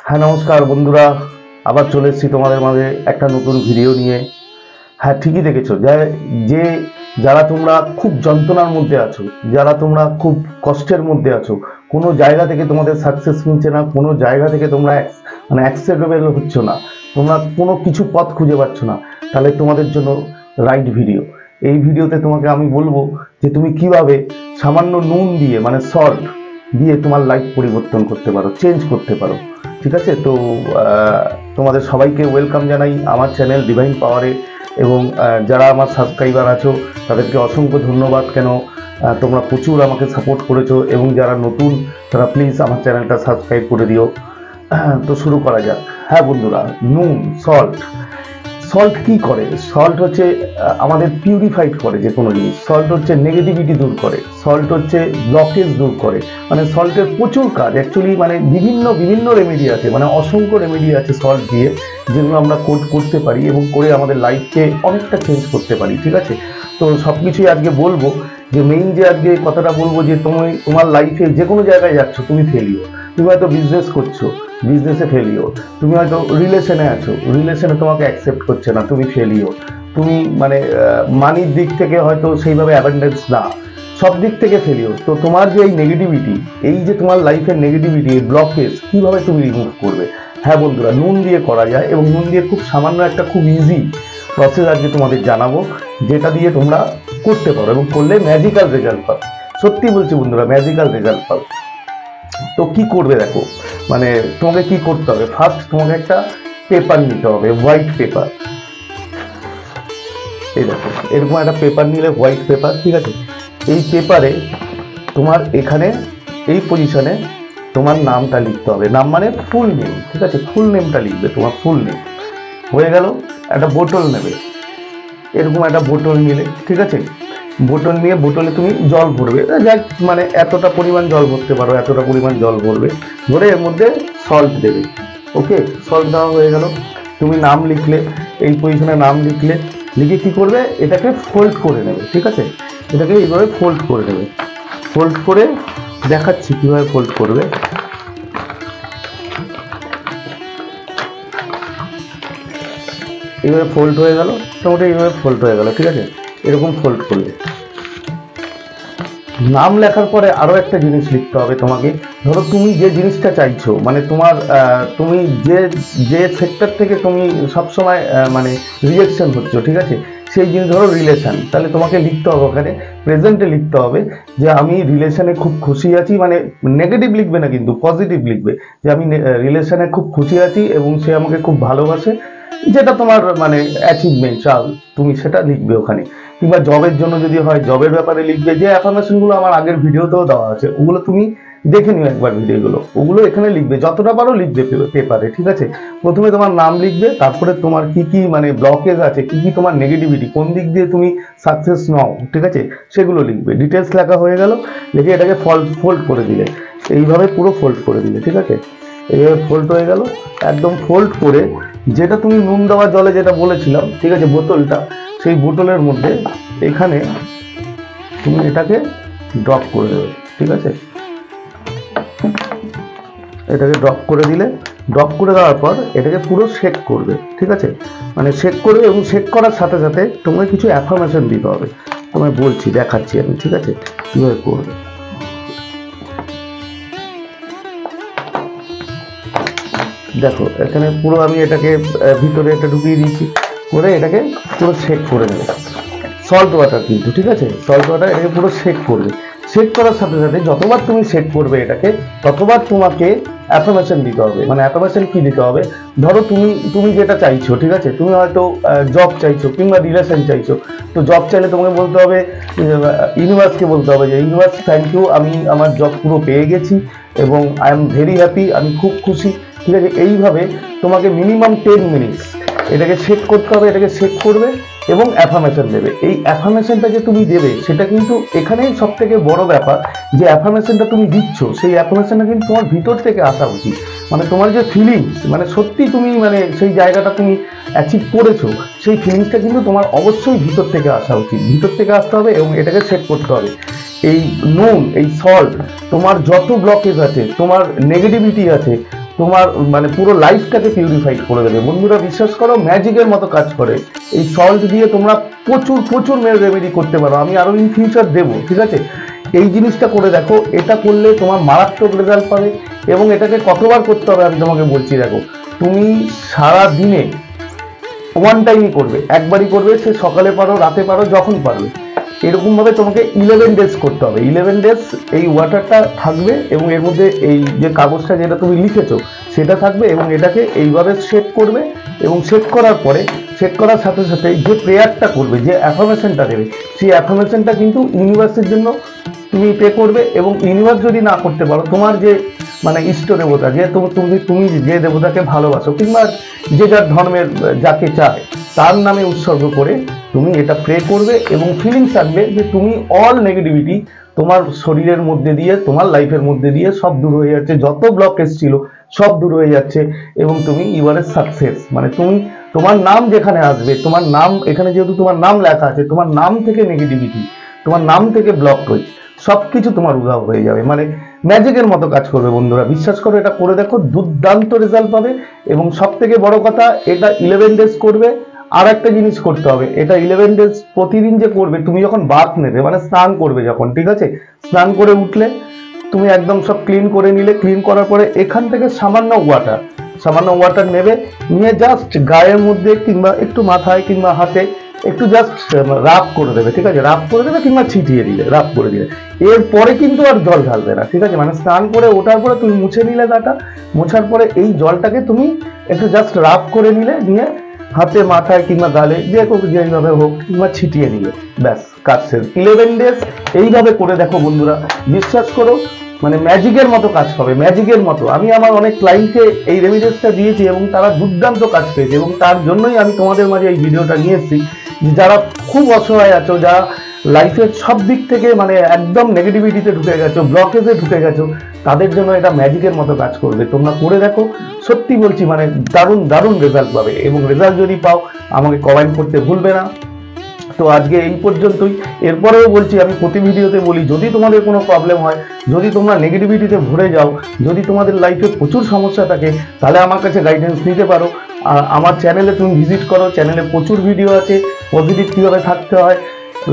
হ্যাঁ, নমস্কার বন্ধুরা। আবার চলে এসেছি তোমাদের মাঝে একটা নতুন ভিডিও নিয়ে। হ্যাঁ, ঠিকই দেখেছো, যে যারা তোমরা খুব যন্ত্রণার মধ্যে আছো, যারা তোমরা খুব কষ্টের মধ্যে আছো, কোনো জায়গা থেকে তোমাদের সাকসেস মিলছে না, কোনো জায়গা থেকে তোমরা অ্যাকসেপ্টেবল হচ্ছ না, তোমরা কোনো কিছু পথ খুঁজে পাচ্ছ না, তাহলে তোমাদের জন্য রাইট ভিডিও। এই ভিডিওতে তোমাকে আমি বলবো যে তুমি কিভাবে সামান্য নুন দিয়ে মানে সল্ট দিয়ে তোমার লাইফ পরিবর্তন করতে পারো, চেঞ্জ করতে পারো। ঠিক আছে, তো তোমাদের সবাইকে ওয়েলকাম জানাই আমার চ্যানেল ডিভাইন পাওয়ারে। এবং যারা আমার সাবস্ক্রাইবার আছো তাদেরকে অসংখ্য ধন্যবাদ। কেন তোমরা প্রচুর আমাকে সাপোর্ট করেছো, এবং যারা নতুন তারা প্লিজ আমার চ্যানেলটা সাবস্ক্রাইব করে দিও। তো শুরু করা যাক। হ্যাঁ বন্ধুরা, নুন, সল্ট। সল্ট কি করে? সল্ট হচ্ছে আমাদের পিউরিফাইড করে যে কোনো জিনিস। সল্ট হচ্ছে নেগেটিভিটি দূর করে, সল্ট হচ্ছে ব্লকেজ দূর করে। মানে সল্টের প্রচুর কাজ অ্যাকচুয়ালি, মানে বিভিন্ন বিভিন্ন রেমেডি আছে, মানে অসংখ্য রেমেডি আছে সল্ট দিয়ে, যেগুলো আমরা করতে পারি এবং করে আমাদের লাইফকে অনেকটা চেঞ্জ করতে পারি। ঠিক আছে, তো সব কিছুই আজকে বলবো। যে মেইন যে আজকে কথাটা বলবো যে তুমি তোমার লাইফে যে কোনো জায়গায় যাচ্ছ তুমি ফেলিও। তুমি হয়তো বিজনেস করছো, বিজনেসে ফেলিও। তুমি হয়তো রিলেশনে আছো, রিলেশনে তোমাকে অ্যাকসেপ্ট করছে না, তুমি ফেলিও। তুমি মানে মানির দিক থেকে হয়তো সেইভাবে অ্যাবেন্ডেন্স না, সব দিক থেকে ফেলিও। তো তোমার যে এই নেগেটিভিটি, এই যে তোমার লাইফের নেগেটিভিটি, এই ব্লকেজ কীভাবে তুমি রিমুভ করবে? হ্যাঁ বন্ধুরা, নুন দিয়ে করা যায়, এবং নুন দিয়ে খুব সামান্য একটা খুব ইজি প্রসেস আজকে তোমাদের জানাবো, যেটা দিয়ে তোমরা করতে পারো এবং করলে ম্যাজিক্যাল রেজাল্ট পাবে। সত্যি বলছি বন্ধুরা, ম্যাজিক্যাল রেজাল্ট পাবে। তো কি করবে দেখো, মানে তোমাকে কি করতে হবে, ফার্স্ট তোমাকে একটা পেপার নিতে হবে, হোয়াইট পেপার। এই দেখো, এরকম একটা পেপার নিলে, হোয়াইট পেপার। ঠিক আছে, এই পেপারে তোমার এখানে এই পজিশনে তোমার নামটা লিখতে হবে। নাম মানে ফুল নেম। ঠিক আছে, ফুল নেমটা লিখবে, তোমার ফুল নেম। হয়ে গেল। একটা বোতল নেবে, এরকম একটা বোতল নিলে। ঠিক আছে, বোতল নিয়ে বোতলে তুমি জল ভরবে, যাক মানে এতটা পরিমাণ জল ভরতে পারো, এতটা পরিমাণ জল ভরবে। ভরে এর মধ্যে সল্ট দেবে। ওকে, সল্ট দেওয়া হয়ে গেল। তুমি নাম লিখলে, এই পজিশনে নাম লিখলে, লিখে কী করবে, এটাকে ফোল্ড করে নেবে। ঠিক আছে, এটাকে এইভাবে ফোল্ড করে নেবে। ফোল্ড করে দেখাচ্ছি কীভাবে ফোল্ড করবে। এইভাবে ফোল্ড হয়ে গেল, মোটামুটি এইভাবে ফোল্ড হয়ে গেল। ঠিক আছে, এরকম ফোল্ড করলে নাম লেখার পরে আরও একটা জিনিস লিখতে হবে তোমাকে। ধরো তুমি যে জিনিসটা চাইছো, মানে তোমার তুমি যে যে সেক্টর থেকে তুমি সবসময় মানে রিজেকশন হচ্ছ, ঠিক আছে, সেই জিনিস, ধরো রিলেশন, তাহলে তোমাকে লিখতে হবে ওখানে প্রেজেন্টে লিখতে হবে যে আমি রিলেশনে খুব খুশি আছি। মানে নেগেটিভ লিখবে না কিন্তু, পজিটিভ লিখবে যে আমি রিলেশনে খুব খুশি আছি এবং সে আমাকে খুব ভালোবাসে। যেটা তোমার মানে অ্যাচিভমেন্ট চাও, তুমি সেটা লিখবে ওখানে। কিংবা জবের জন্য যদি হয়, জবের ব্যাপারে লিখবে। যে অ্যাফার্মেশনগুলো আমার আগের ভিডিওতেও দেওয়া আছে, ওগুলো তুমি দেখে নিও একবার ভিডিওগুলো, ওগুলো এখানে লিখবে, যতটা পারো লিখবে পেপারে। ঠিক আছে, প্রথমে তোমার নাম লিখবে, তারপরে তোমার কি কি মানে ব্লকেজ আছে, কি কি তোমার নেগেটিভিটি, কোন দিক দিয়ে তুমি সাকসেস নাও, ঠিক আছে, সেগুলো লিখবে। ডিটেলস লেখা হয়ে গেল, লিখে এটাকে ফোল্ড করে দিলে, এইভাবে পুরো ফোল্ড করে দিলে। ঠিক আছে, এইভাবে ফোল্ড হয়ে গেল। একদম ফোল্ড করে যেটা তুমি নুন দেওয়া জলে যেটা বলেছিলাম, ঠিক আছে, বোতলটা, সেই বোতলের মধ্যে এখানে তুমি এটাকে ড্রপ করে দেবে। ঠিক আছে, এটাকে ড্রপ করে দিলে, ড্রপ করে দেওয়ার পর এটাকে পুরো শেক করবে। ঠিক আছে, মানে শেক করবে, এবং শেক করার সাথে সাথে তোমাকে কিছু অ্যাফার্মেশন দিতে হবে। তোমায় বলছি, দেখাচ্ছি আমি। ঠিক আছে, কীভাবে করবে। দেখো, এখানে পুরো আমি এটাকে ভিতরে এটা ঢুকিয়ে দিয়েছি, করে এটাকে পুরো শেক করে নেবে। সল্ট ওয়াটার কিন্তু, ঠিক আছে, সল্ট ওয়াটার, এটাকে পুরো শেক করবে। শেক করার সাথে সাথে যতবার তুমি শেক করবে এটাকে, ততবার তোমাকে অ্যাফার্মেশন দিতে হবে। মানে অ্যাফার্মেশন কি দিতে হবে, ধরো তুমি যেটা চাইছো, ঠিক আছে, তুমি হয়তো জব চাইছো কিংবা রিলেশন চাইছো। তো জব চাইলে তোমাকে বলতে হবে, ইউনিভার্সকে বলতে হবে যে ইউনিভার্স থ্যাংক ইউ, আমি আমার জব পুরো পেয়ে গেছি এবং আই এম ভেরি হ্যাপি, আমি খুব খুশি। ঠিক আছে, এইভাবে তোমাকে মিনিমাম 10 মিনিটস এটাকে শেক করতে হবে। এটাকে শেক করবে এবং অ্যাফার্মেশন দেবে। এই অ্যাফার্মেশনটা যে তুমি দেবে, সেটা কিন্তু এখানেই সব থেকে বড় ব্যাপার, যে অ্যাফার্মেশনটা তুমি দিচ্ছ, সেই অ্যাফার্মেশনটা কিন্তু তোমার ভিতর থেকে আসা উচিত। মানে তোমার যে ফিলিংস, মানে সত্যি তুমি মানে সেই জায়গাটা তুমি অ্যাচিভ করেছো, সেই ফিলিংসটা কিন্তু তোমার অবশ্যই ভিতর থেকে আসা উচিত, ভিতর থেকে আসতে হবে এবং এটাকে সেট করতে হবে। এই নুন, এই সল্ট, তোমার যত ব্লকেজ আছে, তোমার নেগেটিভিটি আছে, তোমার মানে পুরো লাইফটাকে পিউরিফাইড করে দেবে। বন্ধুরা বিশ্বাস করো, ম্যাজিকের মতো কাজ করে। এই সল্ট দিয়ে তোমরা প্রচুর প্রচুর রেমেডি করতে পারো, আমি আরো ইন ফিউচার দেবো, ঠিক আছে? এই জিনিসটা করে দেখো, এটা করলে তোমার মারাত্মক রেজাল্ট পাবে। এবং এটাকে কতবার করতে হবে আমি তোমাকে বলছি, দেখো তুমি সারা দিনে ওয়ান টাইমই করবে, একবারই করবে, সে সকালে পারো, রাতে পারো, যখন পারবে। এরকম ভাবে তোমাকে 11 ডেজ করতে হবে। 11 ডেজ এই ওয়াটারটা থাকবে এবং এর মধ্যে এই যে কাগজটা যেটা তুমি লিখেছো সেটা থাকবে, এবং এটাকে এইভাবে সেট করবে। এবং সেট করার পরে, সেট করার সাথে সাথে যে প্রেয়ারটা করবে, যে অ্যাফার্মেশনটা দেবে, সেই অ্যাফার্মেশনটা কিন্তু ইউনিভার্সের জন্য তুমি পে করবে। এবং ইউনিভার্স যদি না করতে পারো, তোমার যে মানে ইষ্ট দেবতা, যে তুমি তুমি যে দেবতাকে ভালোবাসো কিংবা যে যার ধর্মের যাকে চায় তার নামে উৎসর্গ করে তুমি এটা প্রে করবে। এবং ফিলিংস থাকবে যে তুমি অল নেগেটিভিটি তোমার শরীরের মধ্যে দিয়ে, তোমার লাইফের মধ্যে দিয়ে সব দূর হয়ে যাচ্ছে, যত ব্লকেজ ছিল সব দূর হয়ে যাচ্ছে। এবং তুমি ইউ আর এ সাকসেস, মানে তুমি তোমার নাম যেখানে আসবে, তোমার নাম এখানে যেহেতু তোমার নাম লেখা আছে, তোমার নাম থেকে নেগেটিভিটি, তোমার নাম থেকে ব্লক হয়েছে, সবকিছু তোমার উধাও হয়ে যাবে। মানে ম্যাজিকের মতো কাজ করবে। বন্ধুরা বিশ্বাস করো, এটা করে দেখো, দুর্দান্ত রেজাল্ট পাবে। এবং সব থেকে বড় কথা, এটা 11 ডেজ করবে। আর একটা জিনিস করতে হবে, এটা 11 ডেজ প্রতিদিন যে করবে, তুমি যখন বাথ নেবে মানে স্নান করবে যখন, ঠিক আছে, স্নান করে উঠলে তুমি একদম সব ক্লিন করে নিলে, ক্লিন করার পরে এখান থেকে সামান্য ওয়াটার নেবে, নিয়ে জাস্ট গায়ের মধ্যে কিংবা একটু মাথায় কিংবা হাতে একটু জাস্ট রাব করে দেবে, ঠিক আছে, রাব করে দেবে কিংবা ছিটিয়ে দিলে, রাব করে দিলে। এরপরে কিন্তু আর জল ঢালবে না, ঠিক আছে, মানে স্নান করে ওঠার পরে তুমি মুছে নিলে গাটা, মোছার পরে এই জলটাকে তুমি একটু জাস্ট রাব করে নিলে, নিয়ে হাতে মাথায় কিংবা গালে যেভাবে হোক কিংবা ছিটিয়ে নিলে, ব্যাস কাজ শেষ। 11 ডেজ এইভাবে করে দেখো বন্ধুরা, বিশ্বাস করো মানে ম্যাজিকের মতো কাজ হবে, ম্যাজিকের মতো। আমি আমার অনেক ক্লায়েন্টকে এই রেমিডিসটা দিয়েছি এবং তারা দুর্দান্ত কাজ পেয়েছে। এবং তার জন্যই আমি তোমাদের মাঝে এই ভিডিওটা নিয়ে এসেছি, যারা খুব অসহায় আছো, যারা লাইফের সব দিক থেকে মানে একদম নেগেটিভিটিতে ঢুকে গেছো, ব্লকেজে ঢুকে গেছো, তাদের জন্য এটা ম্যাজিকের মতো কাজ করবে। তোমরা করে দেখো, সত্যি বলছি মানে দারুণ দারুণ রেজাল্ট পাবে। এবং রেজাল্ট যদি পাও আমাকে কমেন্ট করতে ভুলবে না। তো আজকে এই পর্যন্তই। এরপরেও বলছি, আমি প্রতি ভিডিওতে বলি, যদি তোমাদের কোনো প্রবলেম হয়, যদি তোমরা নেগেটিভিটিতে ভরে যাও, যদি তোমাদের লাইফে প্রচুর সমস্যা থাকে, তাহলে আমার কাছে গাইডেন্স নিতে পারো। আর আমার চ্যানেলে তুমি ভিজিট করো, চ্যানেলে প্রচুর ভিডিও আছে, পজিটিভ কীভাবে থাকতে হয়,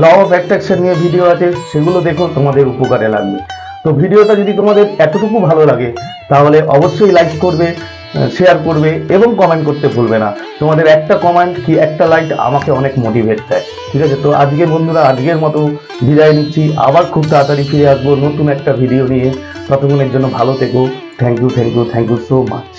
ল অফ অ্যাট্রাকশন নিয়ে ভিডিও আছে, সেগুলো দেখো, তোমাদের উপকারে লাগবে। তো ভিডিওটা যদি তোমাদের এতটুকু ভালো লাগে তাহলে অবশ্যই লাইক করবে, শেয়ার করবে এবং কমেন্ট করতে ভুলবে না। তোমাদের একটা কমেন্ট কি একটা লাইক আমাকে অনেক মোটিভেট দেয়, ঠিক আছে? তো আজকে বন্ধুরা, আজকের মতো বিদায় নিচ্ছি। আবার খুব তাড়াতাড়ি ফিরে আসবো নতুন একটা ভিডিও নিয়ে। ততক্ষণের জন্য ভালো থেকো। Thank you so much.